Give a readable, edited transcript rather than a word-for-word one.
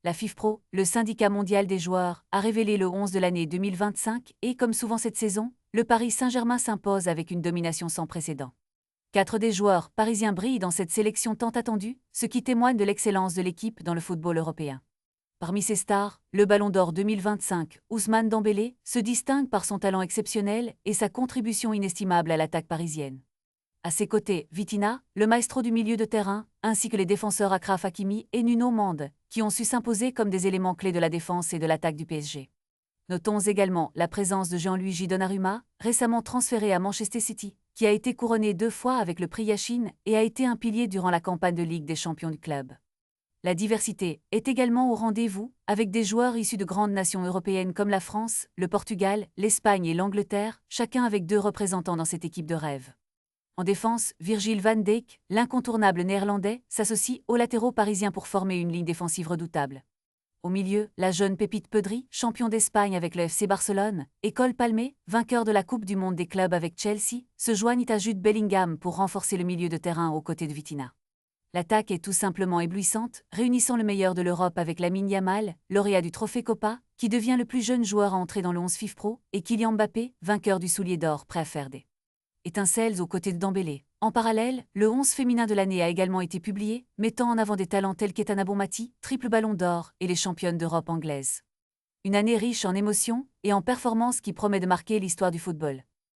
La FIFPro, le syndicat mondial des joueurs, a révélé le 11 de l'année 2025 et, comme souvent cette saison, le Paris Saint-Germain s'impose avec une domination sans précédent. 4 des joueurs parisiens brillent dans cette sélection tant attendue, ce qui témoigne de l'excellence de l'équipe dans le football européen. Parmi ces stars, le Ballon d'Or 2025, Ousmane Dembélé, se distingue par son talent exceptionnel et sa contribution inestimable à l'attaque parisienne. À ses côtés, Vitinha, le maestro du milieu de terrain, ainsi que les défenseurs Achraf Hakimi et Nuno Mendes, qui ont su s'imposer comme des éléments clés de la défense et de l'attaque du PSG. Notons également la présence de Gianluigi Donnarumma, récemment transféré à Manchester City, qui a été couronné 2 fois avec le prix Yashin et a été un pilier durant la campagne de Ligue des champions du club. La diversité est également au rendez-vous, avec des joueurs issus de grandes nations européennes comme la France, le Portugal, l'Espagne et l'Angleterre, chacun avec 2 représentants dans cette équipe de rêve. En défense, Virgil van Dijk, l'incontournable néerlandais, s'associe aux latéraux parisiens pour former une ligne défensive redoutable. Au milieu, la jeune pépite Pedri, champion d'Espagne avec le FC Barcelone, et Cole Palmer, vainqueur de la Coupe du Monde des clubs avec Chelsea, se joignent à Jude Bellingham pour renforcer le milieu de terrain aux côtés de Vitinha. L'attaque est tout simplement éblouissante, réunissant le meilleur de l'Europe avec Lamine Yamal, lauréat du Trophée Copa, qui devient le plus jeune joueur à entrer dans le 11 FIFPro, et Kylian Mbappé, vainqueur du soulier d'or prêt à faire des étincelles aux côtés de Dembélé. En parallèle, le 11 féminin de l'année a également été publié, mettant en avant des talents tels qu'Etana Bonmati, triple ballon d'or, et les championnes d'Europe anglaises. Une année riche en émotions et en performances qui promet de marquer l'histoire du football.